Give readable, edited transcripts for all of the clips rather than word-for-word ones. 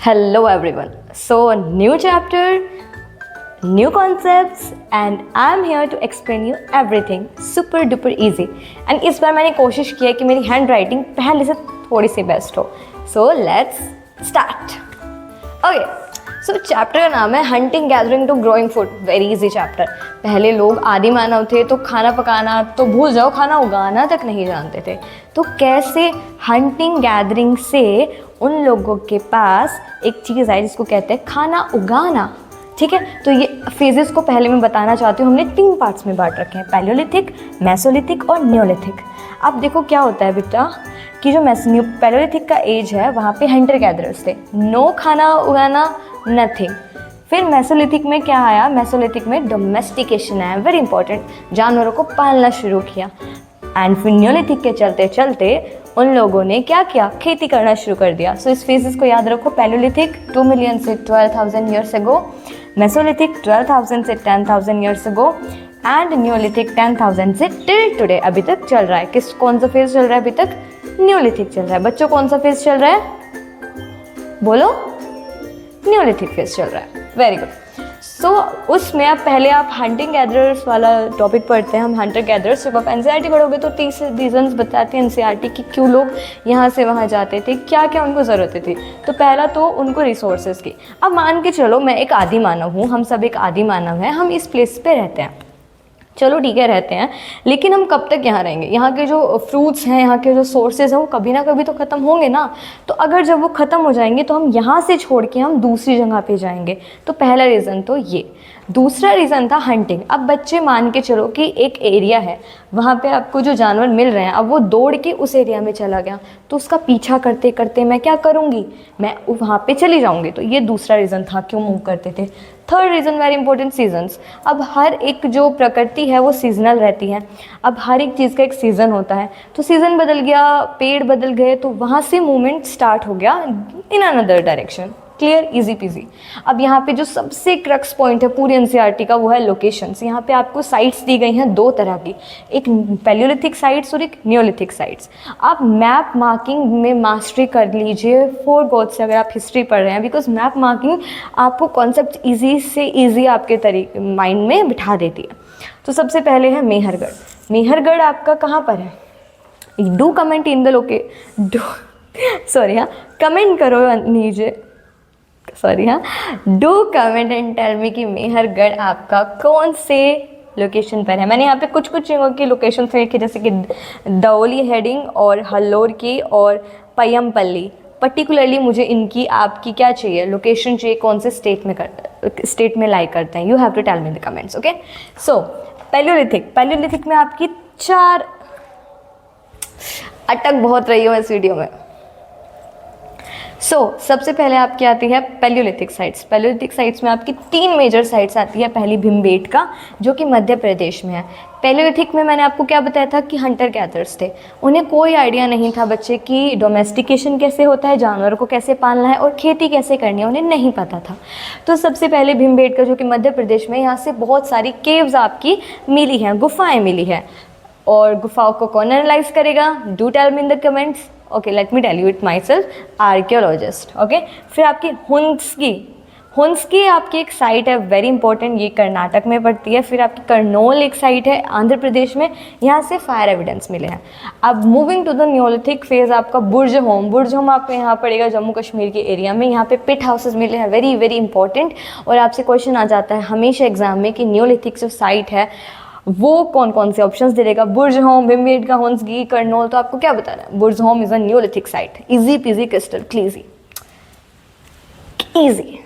Hello everyone. So a new chapter, new concepts and I'm here to explain you everything super duper easy. And इस बार मैंने कोशिश की है कि मेरी हैंड राइटिंग पहले से थोड़ी सी बेस्ट हो. So let's start. Okay. So chapter का नाम है hunting gathering to growing food. Very easy chapter. पहले लोग आदि मानव थे तो खाना पकाना तो भूल जाओ, खाना उगाना तक नहीं जानते थे. तो कैसे हंटिंग गैदरिंग से उन लोगों के पास एक चीज़ आई जिसको कहते हैं खाना उगाना. ठीक है, तो ये फेजेस को पहले मैं बताना चाहती हूँ. हमने 3 पार्ट्स में बांट रखे हैं, पैलियोलिथिक, मेसोलिथिक और नियोलिथिक. अब देखो क्या होता है बेटा कि जो पैलियोलिथिक का एज है वहाँ पे हंटर गैदरर्स थे, नो खाना उगाना, नथिंग. फिर मेसोलिथिक में क्या आया? मेसोलिथिक में डोमेस्टिकेशन आया, वेरी इंपॉर्टेंट, जानवरों को पालना शुरू किया. एंड फिर नियोलिथिक के चलते चलते उन लोगों ने क्या किया? खेती करना शुरू कर दिया. सो इस फेजेस को याद रखो. पैलियोलिथिक 2 मिलियन से 12,000 ईयर्स अगो, मेसोलिथिक 12,000 से 10,000 ईयर्स अगो एंड नियोलिथिक 10,000 से टिल टुडे अभी तक चल रहा है. कौन सा फेज चल रहा है अभी तक? नियोलिथिक चल रहा है. बच्चों कौन सा फेज चल रहा है? बोलो. नियोलिथिक फेज चल रहा है. Very good. सो उसमें अब पहले आप हंटिंग गैदरर्स वाला टॉपिक पढ़ते हैं. हम हंटर गैदरर्स, जब आप एनसीईआरटी पढ़ोगे तो 30 रीजन्स बताते हैं एनसीईआरटी कि क्यों लोग यहाँ से वहाँ जाते थे, क्या क्या उनको ज़रूरतें थी. तो पहला तो उनको रिसोर्सेज की. अब मान के चलो मैं एक आदि मानव हूँ, हम सब एक आदि मानव हैं, हम इस प्लेस पे रहते हैं. चलो ठीक है रहते हैं, लेकिन हम कब तक यहाँ रहेंगे? यहाँ के जो फ्रूट्स हैं, यहाँ के जो सोर्सेज हैं वो कभी ना कभी तो ख़त्म होंगे ना. तो अगर जब वो ख़त्म हो जाएंगे तो हम यहाँ से छोड़ के हम दूसरी जगह पे जाएंगे. तो पहला रीज़न तो ये. दूसरा रीज़न था हंटिंग. अब बच्चे मान के चलो कि एक एरिया है, वहाँ पे आपको जो जानवर मिल रहे हैं, अब वो दौड़ के उस एरिया में चला गया तो उसका पीछा करते करते मैं क्या करूँगी? मैं वहाँ पे चली जाऊँगी. तो ये दूसरा रीज़न था क्यों मूव करते थे. Third reason very important, seasons. अब हर एक जो प्रकृति है वो सीजनल रहती है. अब हर एक चीज़ का एक सीज़न होता है. तो सीज़न बदल गया, पेड़ बदल गए, तो वहाँ से मूवमेंट स्टार्ट हो गया in another direction. Clear, easy PG. अब यहाँ पे जो सबसे क्रक्स पॉइंट है पूरी एनसीईआरटी का वो है लोकेशंस. यहाँ पे आपको साइट्स दी गई हैं 2 तरह की, एक पैलियोलिथिक साइट्स और एक नियोलिथिक साइट्स. आप मैप मार्किंग में मास्टरी कर लीजिए फॉर गॉड से अगर आप हिस्ट्री पढ़ रहे हैं, बिकॉज मैप मार्किंग आपको कॉन्सेप्ट ईजी से ईजी आपके माइंड में बिठा देती है. तो सबसे पहले है मेहरगढ़. मेहरगढ़ आपका कहाँ पर है? Do comment in the comment करो नीचे. Do comment and tell me कि मेहरगढ़ आपका कौन से लोकेशन पर है. मैंने यहाँ पे कुछ जगहों की लोकेशन लिखी, जैसे कि दौली हेडिंग और हल्लोर की और पय्यमपल्ली. पर्टिकुलरली मुझे इनकी आपकी क्या चाहिए? लोकेशन चाहिए, कौन से स्टेट में लाई करते हैं. You have to tell me in the comments. Okay. So paleolithic में आपकी 4 अटक बहुत रही हो इस वीडियो में. सबसे पहले आपकी आती है पैलियोलिथिक साइट्स. पैलियोलिथिक साइट्स में आपकी 3 मेजर साइट्स आती है. पहली भीमबेटका जो कि मध्य प्रदेश में है. पैलियोलिथिक में मैंने आपको क्या बताया था कि हंटर गैदरर्स थे. उन्हें कोई आइडिया नहीं था बच्चे कि डोमेस्टिकेशन कैसे होता है, जानवरों को कैसे पालना है और खेती कैसे करनी है, उन्हें नहीं पता था. तो सबसे पहले भीमबेटका जो कि मध्य प्रदेश में, यहाँ से बहुत सारी केव्स आपकी मिली हैं, गुफाएँ मिली हैं. और गुफाओं को कौन एनालाइज करेगा? Do tell me in the comments. Okay, let me tell you it myself, archaeologist. Okay. फिर आपकी हुंस्की आपकी एक साइट है, वेरी इंपॉर्टेंट, ये कर्नाटक में पड़ती है. फिर आपकी करनौल एक साइट है आंध्र प्रदेश में, यहाँ से फायर एविडेंस मिले हैं. अब moving to the neolithic phase आपका बुर्ज होम आपको यहाँ पड़ेगा जम्मू कश्मीर के एरिया में. यहाँ पे पिट हाउसेज मिले हैं, वेरी वेरी इंपॉर्टेंट. और आपसे क्वेश्चन आ जाता है हमेशा एग्जाम में कि नियोलिथिक जो साइट है वो कौन से ऑप्शंस दे देगा? बुर्ज होम, भीमबेटका, हुंस्की, करनौल. तो आपको क्या बताना है? Burzahom is a neolithic site. Easy peasy crystal cleazy easy.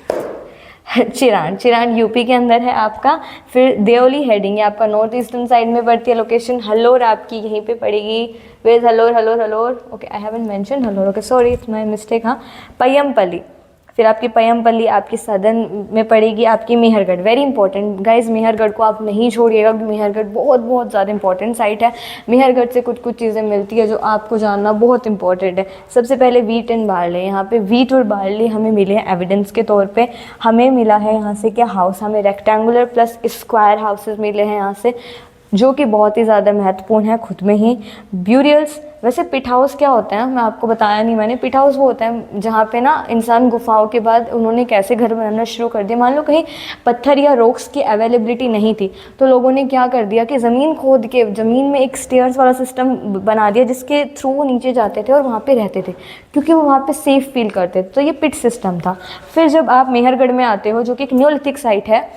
Chirand UP के अंदर है आपका. फिर देवली हेडिंग, आपका नॉर्थ ईस्टर्न साइड में पड़ती है लोकेशन. हल्लोर आपकी यहीं पे पड़ेगी. Where Hallur. Okay, I haven't mention Hallur. Okay, sorry, it's my mistake. हाँ, पय्यमपल्ली. फिर आपकी पय्यमपल्ली आपकी सदर्न में पड़ेगी. आपकी Mehrgarh, very important guys, Mehrgarh को आप नहीं छोड़िएगा. मेहरगढ़ बहुत ज़्यादा इंपॉर्टेंट साइट है. मेहरगढ़ से कुछ चीज़ें मिलती है जो आपको जानना बहुत इंपॉर्टेंट है. सबसे पहले वीट एंड बार्ले. यहाँ पे वीट और बार्ले हमें मिले हैं एविडेंस के तौर पे. हमें मिला है यहाँ से क्या? हाउस. हमें रेक्टेंगुलर प्लस स्क्वायर हाउसेज मिले हैं यहाँ से, जो कि बहुत ही ज़्यादा महत्वपूर्ण है खुद में ही. ब्यूरियल्स वैसे पिट हाउस क्या होता है, मैं आपको बताया नहीं मैंने। पिट हाउस वो होता है जहाँ पे ना इंसान गुफाओं के बाद उन्होंने कैसे घर बनाना शुरू कर दिया। मान लो कहीं पत्थर या रॉक्स की अवेलेबिलिटी नहीं थी, तो लोगों ने क्या कर दिया कि ज़मीन खोद के ज़मीन में एक स्टेयर्स वाला सिस्टम बना दिया, जिसके थ्रू वो नीचे जाते थे और वहाँ पे रहते थे, क्योंकि वो वहाँ पे सेफ़ फील करते थे। तो ये पिट सिस्टम था। फिर जब आप मेहरगढ़ में आते हो, जो कि एक न्योलिथिक साइट है,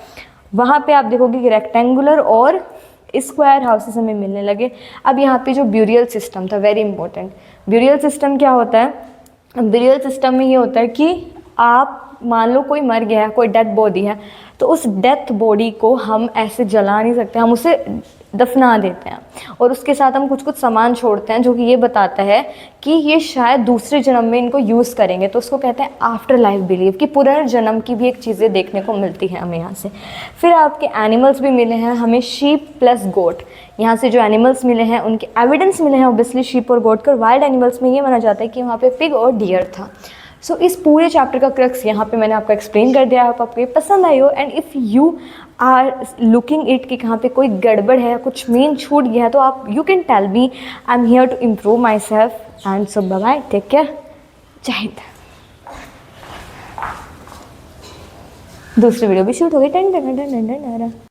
वहाँ पे आप देखोगे कि रेक्टेंगुलर और स्क्वायर हाउसेस हमें मिलने लगे। अब यहाँ पे जो ब्यूरियल सिस्टम था, वेरी इंपॉर्टेंट। ब्यूरियल सिस्टम क्या होता है? ब्यूरियल सिस्टम में ये होता है कि आप मान लो कोई मर गया है, कोई डेथ बॉडी है, तो उस डेथ बॉडी को हम ऐसे जला नहीं सकते, हम उसे दफना देते हैं और उसके साथ हम कुछ कुछ सामान छोड़ते हैं जो कि ये बताता है कि ये शायद दूसरे जन्म में इनको यूज़ करेंगे। तो उसको कहते हैं आफ्टर लाइफ बिलीव, कि पुनर्जन्म की भी एक चीज़ें देखने को मिलती है हमें यहाँ से। फिर आपके एनिमल्स भी मिले हैं हमें, शीप प्लस गोट। यहाँ से जो एनिमल्स मिले हैं उनके एविडेंस मिले हैं ऑब्वियसली शीप और गोट का। वाइल्ड एनिमल्स में ये माना जाता है कि वहाँ पे पिग और डियर था। सो इस पूरे चैप्टर का क्रक्स यहाँ पे मैंने आपको एक्सप्लेन कर दिया है। आपको ये पसंद आई हो, and if you are looking it कि कहाँ पे कोई गड़बड़ है, कुछ मेन छूट गया है, तो आप you can tell me, I am here to improve myself. And so bye bye, take care, जय हिंद। दूसरी वीडियो भी शूट हो गई।